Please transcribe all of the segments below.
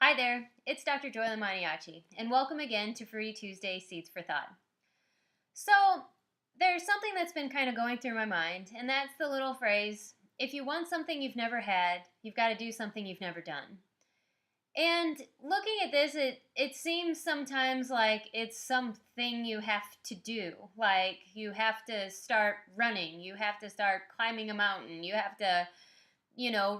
Hi there, it's Dr. Joy Lamaniachi, and welcome again to Fruity Tuesday Seeds for Thought. So, there's something that's been kind of going through my mind, and that's the little phrase if you want something you've never had, you've got to do something you've never done. And looking at this, it seems sometimes like it's something you have to do. Like you have to start running, you have to start climbing a mountain, you have to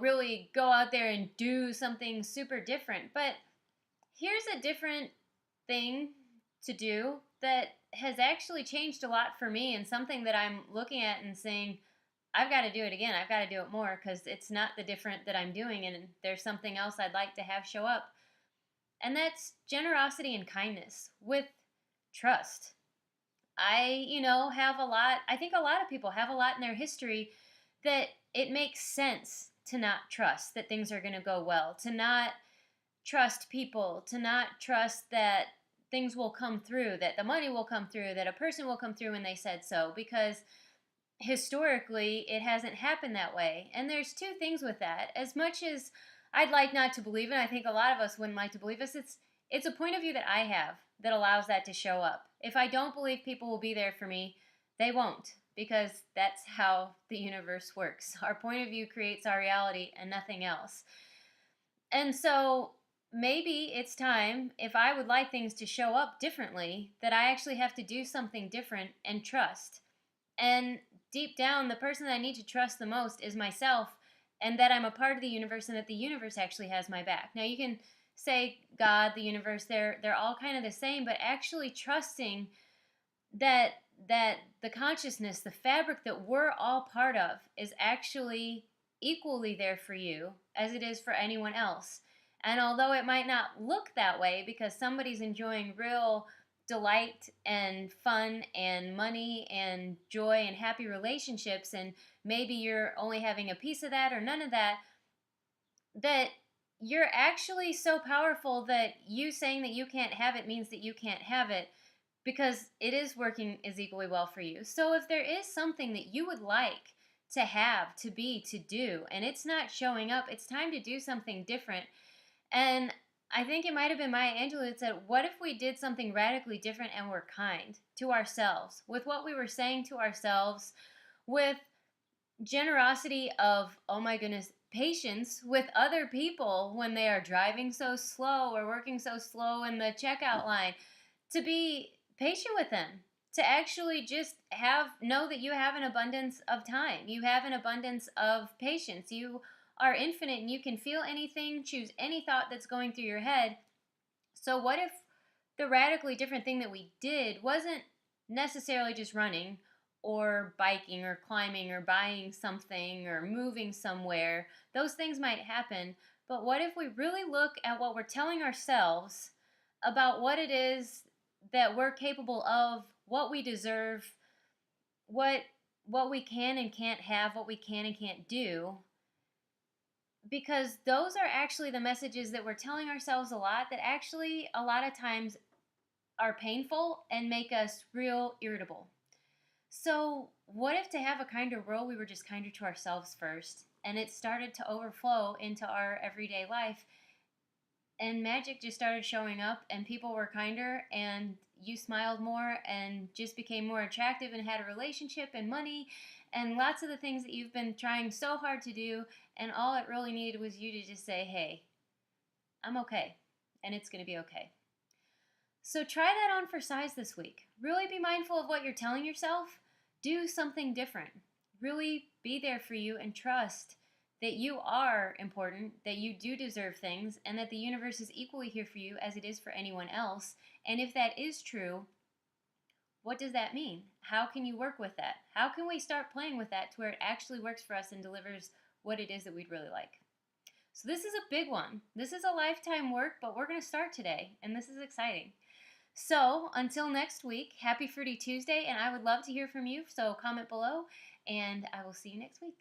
really go out there and do something super different. But here's a different thing to do that has actually changed a lot for me, and something that I'm looking at and saying, I've got to do it again. I've got to do it more because it's not the different that I'm doing, and there's something else I'd like to have show up. And that's generosity and kindness with trust. Have a lot, I think a lot of people have a lot in their history that it makes sense to not trust that things are going to go well, to not trust people, to not trust that things will come through, that the money will come through, that a person will come through when they said so, because historically it hasn't happened that way. And there's two things with that. As much as I'd like not to believe it, I think a lot of us wouldn't like to believe us, it's a point of view that I have that allows that to show up. If I don't believe people will be there for me, they won't, because that's how the universe works. Our point of view creates our reality and nothing else. And so maybe it's time, if I would like things to show up differently, that I actually have to do something different and trust. And deep down, the person that I need to trust the most is myself, and that I'm a part of the universe, and that the universe actually has my back. Now, you can say God, the universe, they're all kind of the same, but actually trusting that the consciousness, the fabric that we're all part of, is actually equally there for you as it is for anyone else. And although it might not look that way because somebody's enjoying real delight and fun and money and joy and happy relationships, and maybe you're only having a piece of that or none of that, that you're actually so powerful that you saying that you can't have it means that you can't have it, because it is working as equally well for you. So if there is something that you would like to have, to be, to do, and it's not showing up, it's time to do something different. And I think it might have been Maya Angelou that said, what if we did something radically different and were kind to ourselves, with what we were saying to ourselves, with generosity of, oh my goodness, patience with other people when they are driving so slow or working so slow in the checkout line, to be patient with them, to actually just know that you have an abundance of time, you have an abundance of patience, you are infinite and you can feel anything, choose any thought that's going through your head. So what if the radically different thing that we did wasn't necessarily just running or biking or climbing or buying something or moving somewhere? Those things might happen, but what if we really look at what we're telling ourselves about what it is that we're capable of, what we deserve, what we can and can't have, what we can and can't do? Because those are actually the messages that we're telling ourselves a lot, that actually a lot of times are painful and make us real irritable. So, what if to have a kinder world, we were just kinder to ourselves first, and it started to overflow into our everyday life, and magic just started showing up, and people were kinder, and you smiled more, and just became more attractive, and had a relationship, and money, and lots of the things that you've been trying so hard to do, and all it really needed was you to just say, hey, I'm okay, and it's going to be okay. So try that on for size this week. Really be mindful of what you're telling yourself. Do something different. Really be there for you and trust that you are important, that you do deserve things, and that the universe is equally here for you as it is for anyone else. And if that is true, what does that mean? How can you work with that? How can we start playing with that to where it actually works for us and delivers what it is that we'd really like? So this is a big one. This is a lifetime work, but we're going to start today, and this is exciting. So until next week, happy Fruity Tuesday, and I would love to hear from you, so comment below, and I will see you next week.